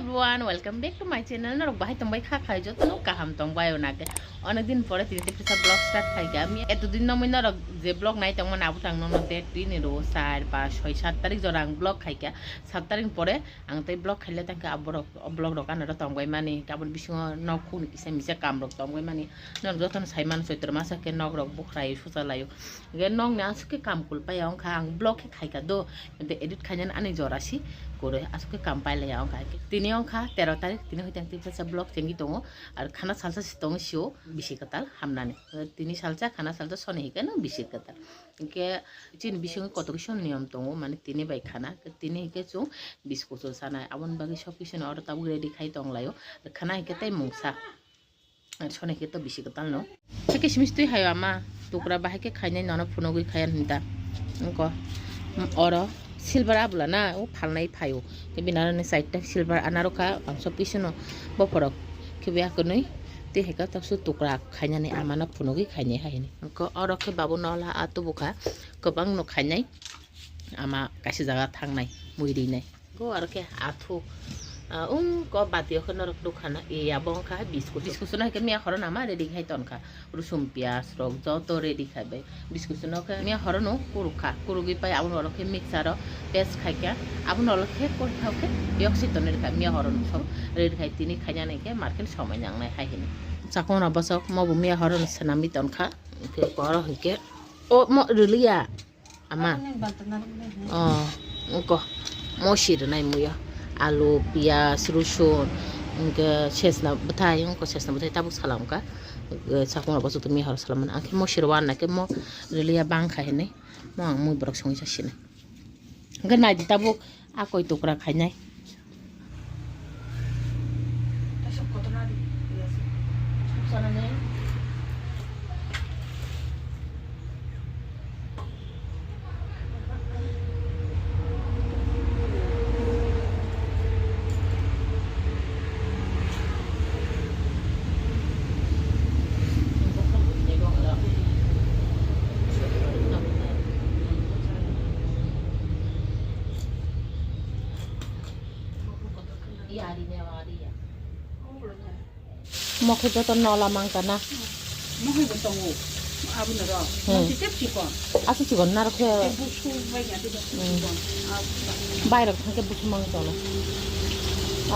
everyone, welcome back to my channel. Norok bahay tong bay kha jotono kaham tong bayo nage. Onek din pore tini tipisa blog start khaige ami etodin no moi norok je blog nai tong mana abu tang no date 3 ro 4 5 6 7 tarik jora ang blog khaike 7 tarik pore ang tai blog khaile tangka aborok blog rok anaro tong bay mani kabon bisingo nok khuni kise mise kam rok tong bay mani norok joton saiman soitor masa ke nok rok bukhrai susalayo ge nok na suke kam kul payong khang blog khaika do de edit khanyan ani jorasi করে আজকে কাম পাইলে অঙ্কা তিনি অঙ্কা 13 তারিখ তিনি হইতে তিনটা block Changi দङ আর খানা salsa দङ CO BC কাতাল হামনানে তিনি সালসা খানা সালসা সনে হিকেন বিসি কাতাল ইনকে চিন বিসি কত কিছু নিয়ম দङ মানে তিনি বাই খানা তিনি হিকে চু বিস্কুট সানায় আবন বাকি সব কিছু অর তাবু রেডি খাই দংলাयो খানা হিকে তাই মুংসা আর সনে হিকে তো বিসি কাতাল ন কিসমিস তুই হাयो আমা টুকরা বাহাকে খাইনাই নন ফুনগুই খায়ান হিতা ক or silver abula na o phalnai phayo ke binarani side ta silver anaroka angso pisino boporok ke bia konoi te heka taksu tukra khainani amana phunogi khainai haini ko orokhe babu nola atu buka kobang no khainai ama kaisi jaga thangnai muiri nai go arke athu ko batio khonor dukhana e abong kha biscuit na ke mia horon ama ready khai tonka rusum pias rok joto ready khaibai biscuit no ke mia horono kurukha kurugi pai abun orokhe mixer paste khaika abun orokhe korthauke yoksi toner ka mia horon so ready khai tini khanya nei ke market সময় nangnai haihini chakon abasok mobu mia horon sanami tonka ke koro hike o mo rulia ama ko mo shir nai muya आलू पियाज रसुन इनके Cessna बताय उनको Cessna बताय ताबु सालाम का साकुना बसु तुमी हर सालाम आखे मो शिरवान ना के मो रिलिया बांग खाय नै मो आं मुइ ब्रक संगि सासिने गना दि ताबु आ कोइ टुकरा खाय नै सब कतना दि साना नै mokhe joto nola mangkana mokhe joto abu naro mokhe tep chikon asu chikon nar khe busu bai ya bayra thangke busu mang tono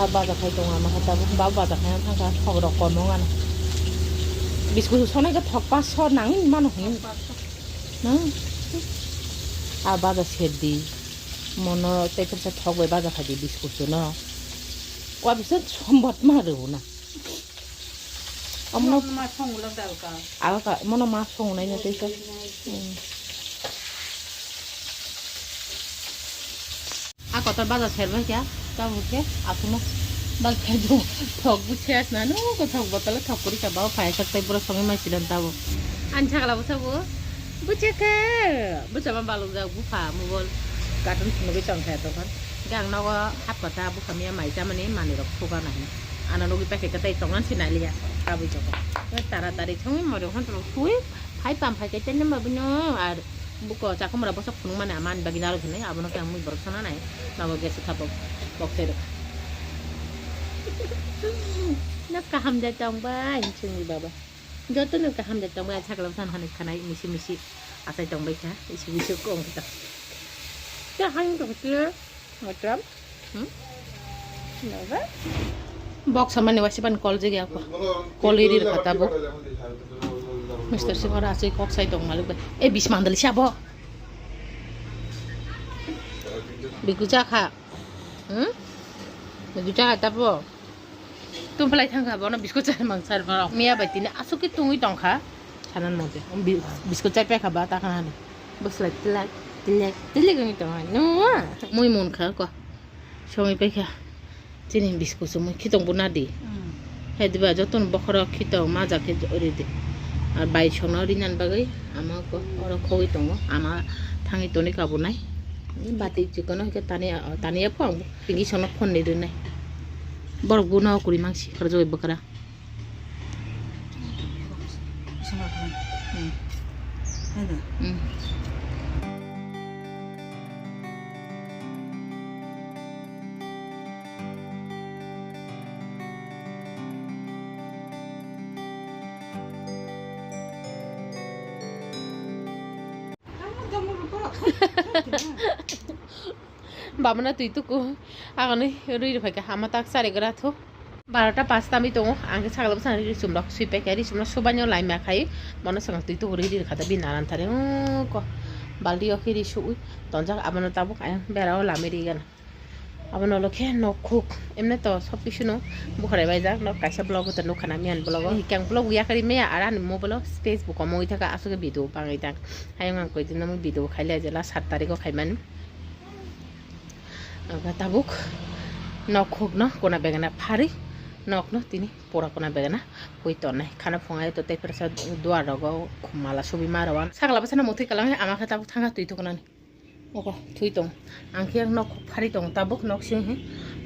a baza khai tonga ma khata ba baza khai thangka thog rok kononga na biskuit sonai ka thok pa so nang mano hin na a baza seddi mono teper sa thok bai baza khai biskuit no kwa bisan sombot maru na amno ma song la dal ka aka mono ma song nai na teisa a kotor baza serba kya ta buke atumo bal khedu thok bu ches na no ko thok botala thok kori ka ba phai saktai pura songi mai sidan tabo ancha kala busabu buche ka bucha ma balu ga bu pha mu bol cartoon sunogi chang kha to kan gang no hap kata bu khamia mai cha mane mani rok thoga nahi ana nogi pakai kata tongan sinai liya kabu joko tara tari chongi mori hon to sui phai pam phai ke tenna mabino ar buko cha khomra bosok phung mane aman baginal khne abono ke amui borsona nai nabo gese thabo bokter nak kaham ja tong bai chungi baba joto nak kaham ja tong bai chaklam san hanik khanai misi misi asai tong bai cha isi misi ko ong kita ta hang to kle matram nova box samane wasiban call je gya ko kolerir kata bo Mr. Sivara asai kok sai dong maluk e bis mandal siabo biguja kha biguja kata bo tum pelai thangka bo na biskut chai mang sar ba mia batine asuki tungui tongkha sanan mote biskut chai pe khaba ta kana ni bus like tilak ngi tong no moi mon kha ko songi pe kha chini biskut so moi khitong buna di hediba joton bokhora khitong ma jakhe ori de আর বাই সোনা রিনান বাগাই আমাকে ওরা খই দङ আমা থাঙি তনি কাবুনাই বাতি চিকন হকে তানিয়া ফং পিঙ্গি সোনা ফোন নি দনাই বড় গুনা করি মাংসি খর জয় বকরা বামনা তুই তো আগানে রুই ফাইকা আমার তাক সারে গরা থো 12টা 5টা আমি তো আগে ছাগল সারি রিসুমরা সুইপাই খাই রিসুমরা সবাইও লাইমা খাই মনে সঙ্গ তুই তো রি খাতা বিনারান থারে ক বালদি অখি রিসু তঞ্জা আবানো তাবো বেড়াও লামেরি গান আবানো লখে নখুক এমনি তো সব কিছু নো বুখারে বাইজা ন কাইসা ব্লগ হতে নো খানা মিয়ান ব্লগ হিকাং ব্লগ উইয়া করি মেয়া আর আনি মো ব্লগ ফেসবুক মই থাকা আসুকে ভিডিও পাঙাই তাক হাই আং কই দিন আমি ভিডিও খাইলে জেলা 7 তারিখও খাইমান তাবুক নখুক ন কোনা বেগানা ফারি nok no tini pora kona begana hoi ton nai khana phongai to te persa duar rogo khumala sobi marawan sagla basana mothi kalam ama khata thanga tui to kona ni oko thui tong angke nok phari tong tabuk nok sing he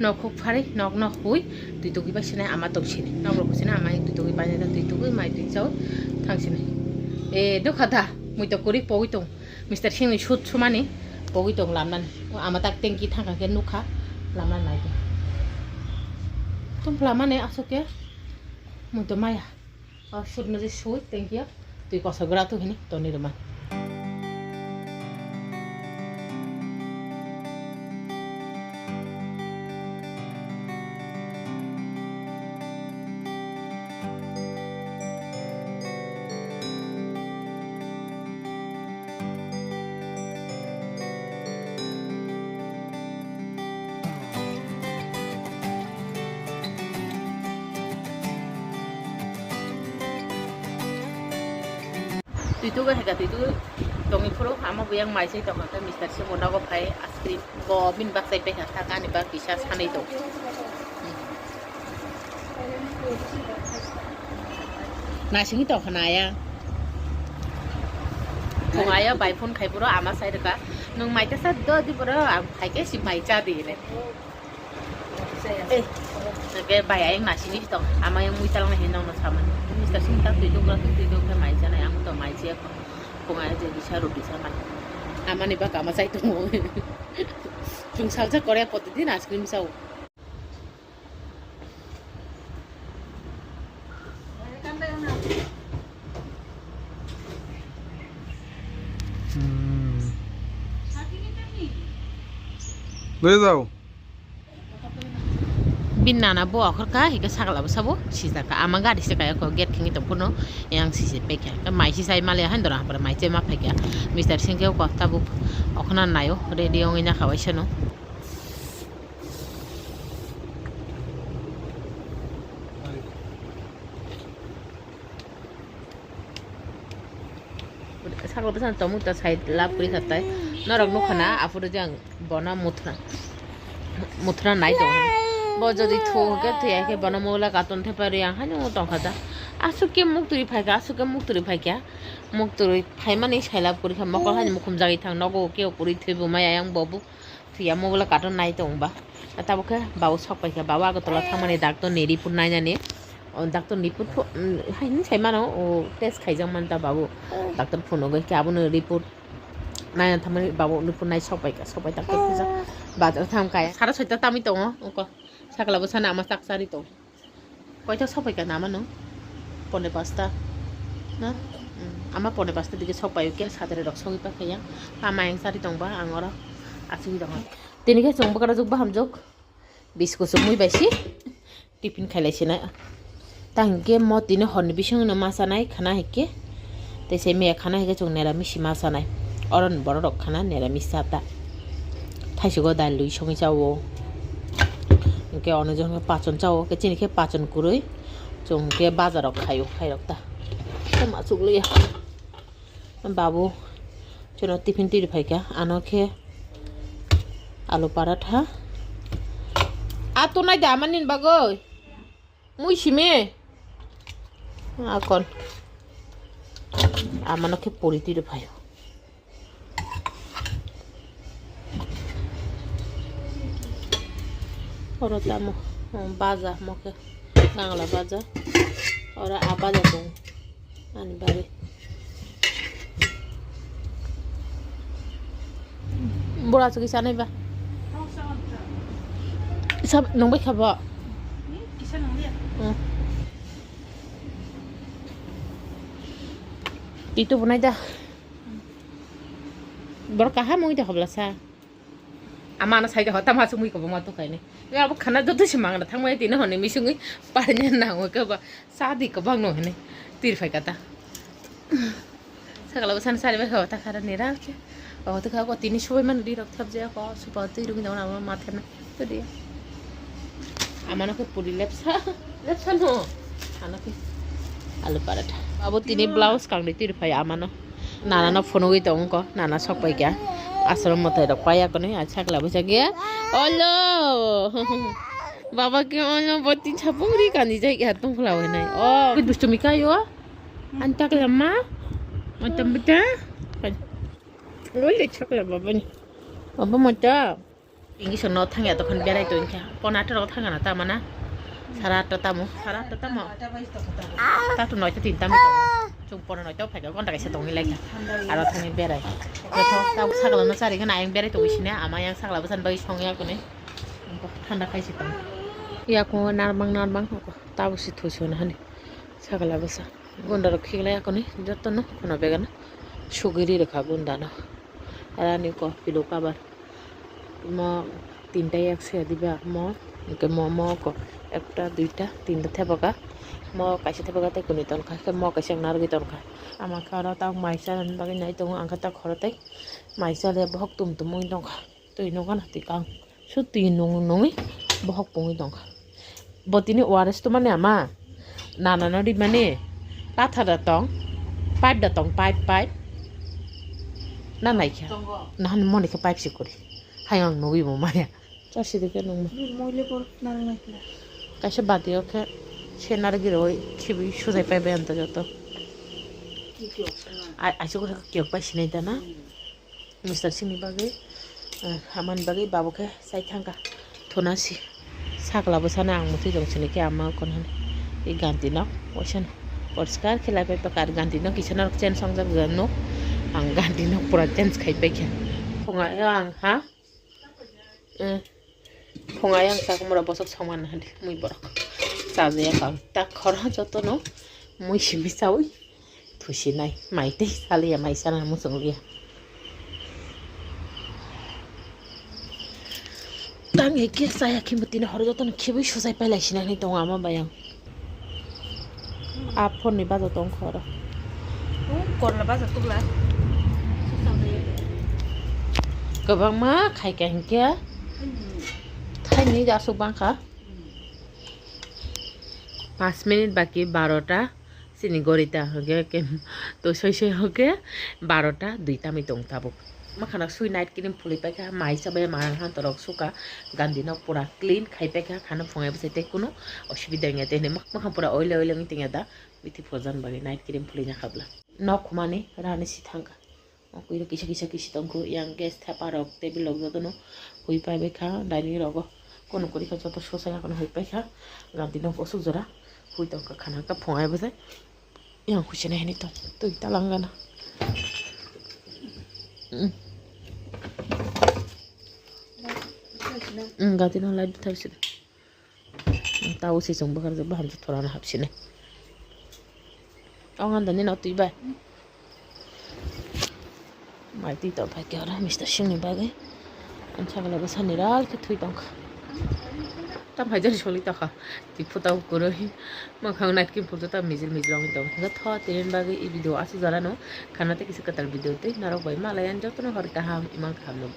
nok phari nok no hoi tui to gi basina ama to sine nok ro sine ama tui to gi bani na tui to gi mai tui chau thang sine e do khata mui to kori poi tong mr sing ni shut sumani poi tong lamnan ama tak tengki thanga ke nukha lamnan nai तुम प्लामा ने आसो के मुझे माया और शुद्ध नज़र showy तेंकिया तो एक औसत ग्रात हो हिनी तो निरमान tui tu ga hega tui tu tongi phuro ama buyang mai sei tong ka Mr. Simona go phai askrim bo bin bak sai pe ha ka ni ba kisha sanai to na singi to khana ya khongaya bai phone khai puro ama sai ka nung mai ta sa do di puro am khai ke si mai cha di le ke bai ayang na sini to ama yang mui talang he nong no saman Mr. Sim tak tui tu ka mai cha na am to mai che khongaya je bisa roti sama ama ni ba ka ma sai to chung sal cha kore protidin ice cream sau ले जाओ binana bo akhorka hika sagla basabo sisa ka ama gari se kaya ko get kingi to puno yang sisi pekya ka mai sisai male handora para mai che ma pekya Mr. Singke ko tabu okhna nayo radio ngina khawai seno sagla basan tomu ta side lap kuri khatai norok no khana afuro jang bona muthra nai to bo jodi thoke thia ke banamola katon the pare yang hanu tong khada asuke mukturi phaika mukturi phai mani saila puri kha mokol hani mukhum jagi thang nogo ke puri thibu maya yang bobu thia mola katon nai tong ba tabuke bawo sok paika bawa go tola thamani doctor neri pun nai jane doctor niput haini saimano o test khaijang man ta babu doctor phono go ke abun report nai thamani babu nipun nai sok paika sopai doctor pisa bazar tham kaya sara soita tami tong ko sakla basana ama saksari to koita sopai ka nama no pone pasta na ama pone pasta dige sopai ke sadare roksongi pa kaya ama yang sari tong ba angora asui dong tinike jongba kara jogba hamjok bisko sumui baisi tiffin খাইলাইছে না তাঙ্গে ম তিনে হনি বিসং না মাসা নাই খানা হেকে তেসে মেয়া খানা হেকে চং নেরামিসি মাসা নাই অরন বড় রক খানা নেরামিস সাতা থাইসুগো দাল লুই সঙ্গে চাও কে অনেকজন পাচন চাও কে চিনিকে পাচন করই চংকে বাজারক খাইও খাইরকতা মাছুক লইয়া বাবু চন টিফিন তিরি ফাইকা আনকে আলু পরাঠা আতো নাই দামানিন বাগই মুই সিমে আকন আমানকে পরিতির ভাই ওরা দাম বাজা মকে বাংলা বাজা ওরা আবাজা তো আনি বাড়ি বড়া চকি সানাই বা সব নংবাই খাবা Dito po na ida. बर कहा मुई दे हबला सा आमाना साइके हता मा सुमुई को मा तो खाइने वे अब खाना जत से मांगना थांबाय तिने हने मिसुङै पारने नाङो के बा सादी को बांगनो हने तीर फाइकाता सगला बसान सारे बे हता खारा नेरा के हता खा को तिनी सबै मान दी रखथाब जे को सुपा ती रुगि दाउना माथे ना तो दे आमाना के पुरी लेप्सा नो खाना के आलु पराठा अब तिनी ब्लाउज कांगदे तीर फाइ आमानो नाना न फोन गई तो उनको नाना सब पाई क्या आश्रम मत है पाया को नहीं अच्छा क्लाब से गया ओलो बाबा के ओलो बत्ती छपुंगरी कानी जाए क्या तुम खुला हुआ नहीं ओ दुष्टमी का यो अंता के लम्मा मतलब बेटा ओले छकला बाबा नहीं बाबा मत इंगी सुनो थांगे तो खन बेराय तो इनके पनाटा रो थांगा ना तामाना सारा तामो तातु नय तीन तामो chung pon nói tao phải cái con đại sẽ tông như này à nó thằng bé này rồi thôi tao sắc là nó ra đi cái này anh bé đấy tụi xin nè à mà anh sắc là bớt bay xong nha con này thằng đã khai sẽ tông ya con nan bang tao sẽ thôi xuống này sắc là bớt sa con đã khi lại con này rất tốt nó con nó bé cái sugar đi được khá con đã nó à này có pilo kabar mà tin tay এক সে দিবা মো cái mò có একটা দুইটা তিনটা থেপকা মো কাছে থেপকা তাই কোনি তন খাই মো কাছে নার গই তন খাই আমাকে আর তাও মাইসা বাকি নাই তো আঙ্কা তা খরতাই মাইসা লে বহক তুম মই দং খা তুই নগা না তুই কাং সু তুই নঙি বহক পঙি দং খা বতিনি ওয়ারেস তো মানে আমা নানা নদি মানে লাথা দা তং পাইপ দা তং পাইপ না নাই খা না মনে খা পাইপ সি করি হাই আং নবি মো মায়া চাষি দিকে নং মইলে পর নারং নাইলা কাছে বাদিও খে সেনার গিরোই খিবি সুজাই পাইবে আনতে যত আইসো কথা কিয়ক পাইছি নাই দানা মিস্টার সিংনি বাগে হামান বাগে বাবুকে সাই থাঙ্কা থনাসি সাকলাবো সানা আং মুথি দংছিনি কে আমা কোন হান এই গান্তি নাও ওইসান পরিষ্কার খেলাই পাই পাকার গান্তি নাও কিসানার চেন সংজাক জানো আং গান্তি নাও পুরা চেঞ্জ খাই পাইখা ফঙা আং হা ফঙা আং সাকমরা বসক সমান হালি মুই বরক সাজে কাং তা খরা যত ন মুই সিবি সাউই থুসি নাই মাইতে সালিয়া মাইসানা মুসংলিয়া তাং একে সায়া খিমতিনা হর যত ন খিবি সুজাই পাইলাইছিনা নি দং আমা বায়াং আ ফোন নি বাজো দং খরা ও করলা বাজার তুলা गोबां मा खायका हिंकिया थाइनि जासो बांखा 5 मिनिट बाकी 12টা চিনি গরিতা হগে তো সই হগে 12টা 2টা মি দং তাবো মাখানা সুই নাইট ক্রিম ফুলি পাইকা মাই সবে মারাং হান তরক সুকা গান্দিনা পুরা ক্লিন খাই পাইকা খানা ফঙাই বসাইতে কোনো অসুবিধা নাই তেনে মাখা পুরা অইলে মি তিঙা দা বিথি ফজান বাগে নাইট ক্রিম ফুলি না খাবলা knock Khomeini Rani সিথাঙ্কা kuiro kisi tongku yang gas thapa rok table log joto no hui pai bekha dining rogo kono kori kha joto sosai kono hui pai kha ganti no posu jora hui tongka khana ka phongai bajai yang khusine heni to tui talangana ganti no light thaisi tau si jong bakar je baham thorana hapsine angan dani no tui bai माइती तो भाई क्या रहा mister Singh ने बागे अच्छा वाला बस निराल के थुई तंग तब हजर छोली तक तिफुता करो ही मखांग नाइट की फोटो तब मिजिल मिजलंग तंग था तेरे बागे ये वीडियो आसे जरा नो खाना ते किसी कतर वीडियो ते नारो भाई मालायान जो तो हर कहा इमान काम